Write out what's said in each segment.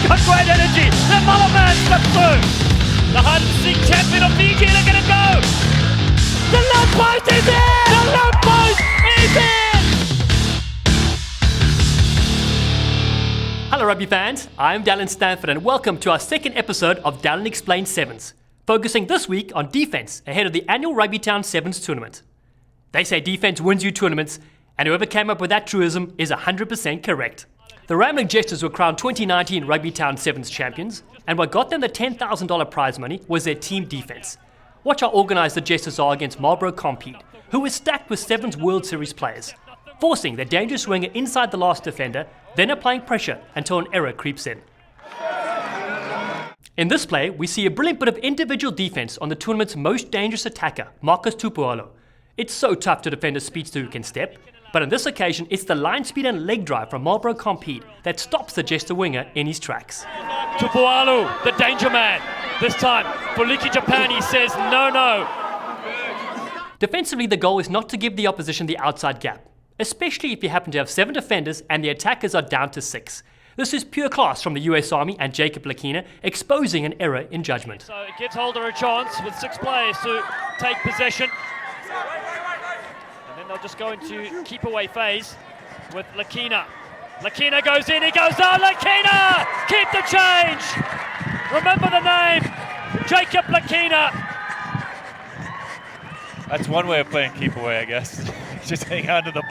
got great energy. The Mullen man slips through. The hide-and-seek champion of Fiji, look at him go. The love post is in! The love post is in! Hello rugby fans, I'm Dallen Stanford and welcome to our second episode of Dallen Explains Sevens, focusing this week on defense ahead of the annual Rugby Town Sevens tournament. They say defense wins you tournaments, and whoever came up with that truism is 100% correct. The Rambling Jesters were crowned 2019 Rugby Town Sevens champions, and what got them the $10,000 prize money was their team defense. Watch how organised the Jesters are against Marlborough Compete, who is stacked with Sevens World Series players, forcing their dangerous winger inside the last defender, then applying pressure until an error creeps in. In this play, we see a brilliant bit of individual defense on the tournament's most dangerous attacker, Marcus Tupualo. It's so tough to defend a speedster who can step, but on this occasion, it's the line speed and leg drive from Marlborough Compete that stops the Jester winger in his tracks. Tupualo, the danger man. This time, for Leaky Japan, he says no. Defensively, the goal is not to give the opposition the outside gap, especially if you happen to have 7 defenders and the attackers are down to 6. This is pure class from the US Army and Jacob Lakina, exposing an error in judgment. So it gives Holder a chance with 6 players to take possession. And then they'll just go into keep away phase with Lakina. Lakina goes in, he goes down, Lakina! Keep the change! Remember the name, Jacob Lakina. That's one way of playing keep away, I guess. Just hang on to the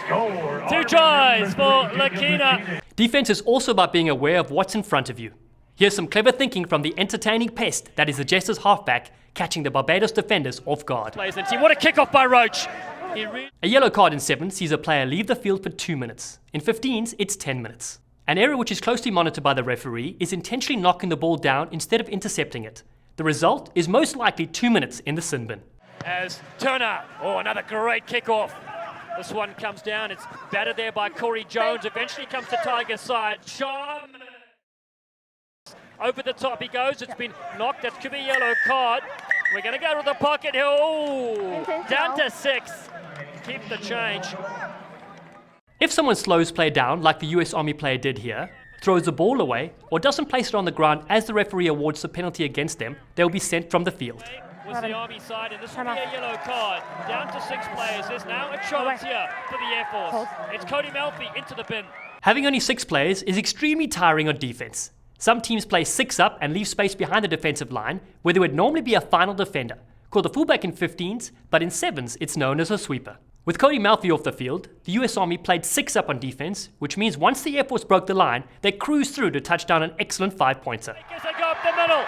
ball. 2 tries for Lakina. Defense is also about being aware of what's in front of you. Here's some clever thinking from the entertaining pest that is the Jesters halfback, catching the Barbados defenders off guard. Plays the team. What a kick-off by Roach. A yellow card in 7 sees a player leave the field for 2 minutes. In 15s, it's 10 minutes. An error which is closely monitored by the referee is intentionally knocking the ball down instead of intercepting it. The result is most likely 2 minutes in the sin bin. As Turner, another great kick-off. This one comes down, it's battered there by Corey Jones, eventually comes to Tiger's side. Sean, over the top he goes, it's been knocked, that could be a yellow card. We're going to go to the pocket here, down to 6. Keep the change. If someone slows play down, like the US Army player did here, throws the ball away, or doesn't place it on the ground as the referee awards the penalty against them, they will be sent from the field. Was the Army side, and this will be a yellow card. Down to 6 players. There's now a chance here for the Air Force. It's Cody Melfi into the bin. Having only 6 players is extremely tiring on defense. Some teams play 6 up and leave space behind the defensive line, where there would normally be a final defender, called the fullback in 15s, but in 7s it's known as a sweeper. With Cody Melfi off the field, the US Army played 6 up on defense, which means once the Air Force broke the line, they cruised through to touch down an excellent 5-pointer. As they go up the middle,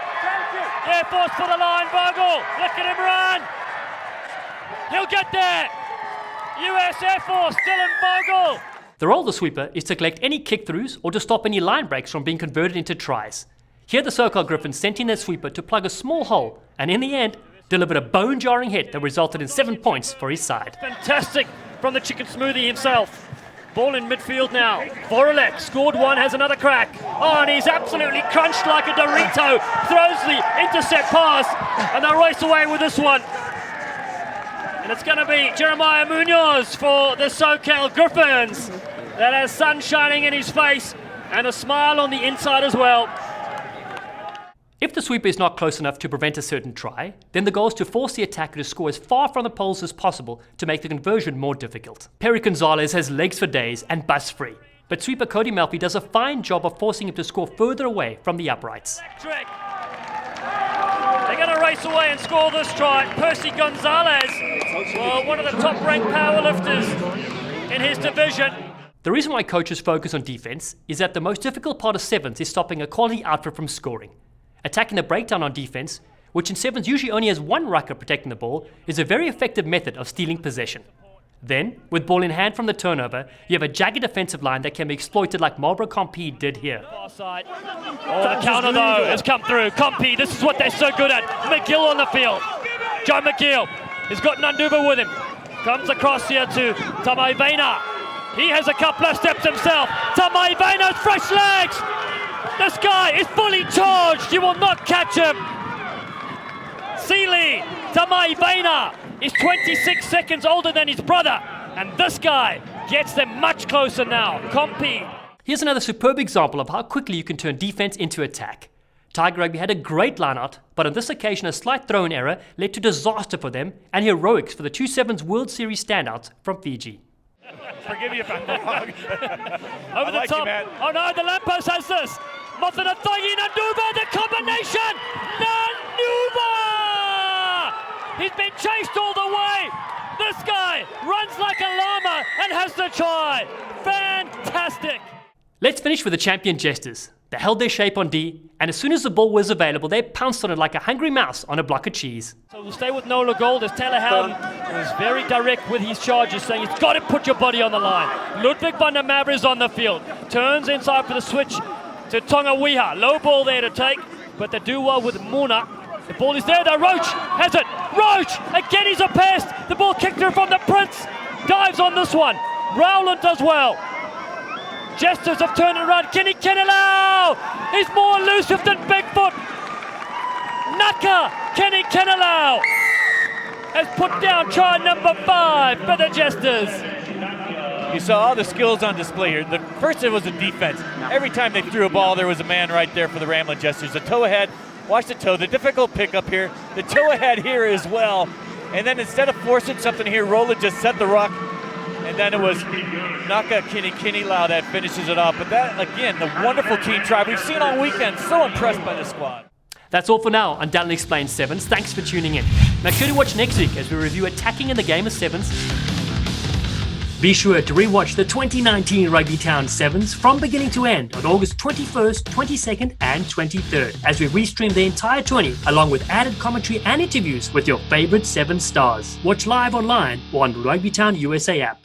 Air Force for the line, Vogel, look at him run! He'll get there! US Air Force, Dylan Vogel! The role of the sweeper is to collect any kick-throughs or to stop any line breaks from being converted into tries. Here the SoCal Griffins sent in their sweeper to plug a small hole, and in the end, delivered a bone-jarring hit that resulted in 7 points for his side. Fantastic from the chicken smoothie himself. Ball in midfield now. Vorolek scored 1, has another crack. And he's absolutely crunched like a Dorito. Throws the intercept pass, and they'll race away with this one. And it's going to be Jeremiah Munoz for the SoCal Griffins. That has sun shining in his face and a smile on the inside as well. If the sweeper is not close enough to prevent a certain try, then the goal is to force the attacker to score as far from the poles as possible to make the conversion more difficult. Perry Gonzalez has legs for days and bust free, but sweeper Cody Melfi does a fine job of forcing him to score further away from the uprights. They're going to race away and score this try. Percy Gonzalez, one of the top-ranked powerlifters in his division. The reason why coaches focus on defense is that the most difficult part of 7s is stopping a quality outfit from scoring. Attacking the breakdown on defense, which in 7s usually only has 1 rucker protecting the ball, is a very effective method of stealing possession. Then, with ball in hand from the turnover, you have a jagged defensive line that can be exploited like Marlborough Compete did here. The counter though has come through. Compete, this is what they're so good at. McGill on the field. Joe McGill has got Nanduva with him. Comes across here to Tamai Vaina. He has a couple of steps himself. Tamai Vaina's fresh legs. This guy is fully charged. You will not catch him. Seeley, Tamai Vaina is 26 seconds older than his brother. And this guy gets them much closer now. Compete. Here's another superb example of how quickly you can turn defense into attack. Tiger Rugby had a great line-out, but on this occasion a slight throw-in error led to disaster for them and heroics for the 2-7's World Series standouts from Fiji. Forgive me if I'm wrong. Over the top. Oh no, the lamppost has this. Mothanathangi Nanuva, the combination! Nanuva! He's been chased all the way. This guy runs like a llama and has the try. Fantastic. Let's finish with the champion Jesters. They held their shape on D, and as soon as the ball was available, they pounced on it like a hungry mouse on a block of cheese. So we'll stay with Nola Gold as Taylor Howden was very direct with his charges, saying he's got to put your body on the line. Ludwig van der Mavre is on the field. Turns inside for the switch to Tonga Wiha. Low ball there to take, but they do well with Muna. The ball is there though. Roach has it. Roach! Again he's a pest. The ball kicked through from the Prince. Dives on this one. Rowland does well. Jesters have turned it around. Kenny Kenelau is more elusive than Bigfoot. Naka Kenny Kenelau has put down try number 5 for the Jesters. You saw all the skills on display here. The first it was the defense. Every time they threw a ball, there was a man right there for the Ramblin' Jesters. The toe ahead, watch the toe, the difficult pickup here. The toe ahead here as well. And then instead of forcing something here, Roland just set the ruck. And then it was Naka Kenelau that finishes it off. But that, again, the wonderful team try we've seen all weekend. So impressed by the squad. That's all for now on Dallen Explains Sevens. Thanks for tuning in. Make sure to watch next week as we review attacking in the game of sevens. Be sure to rewatch the 2019 Rugby Town Sevens from beginning to end on August 21st, 22nd and 23rd as we restream the entire tourney along with added commentary and interviews with your favorite Seven stars. Watch live online or on the Rugby Town USA app.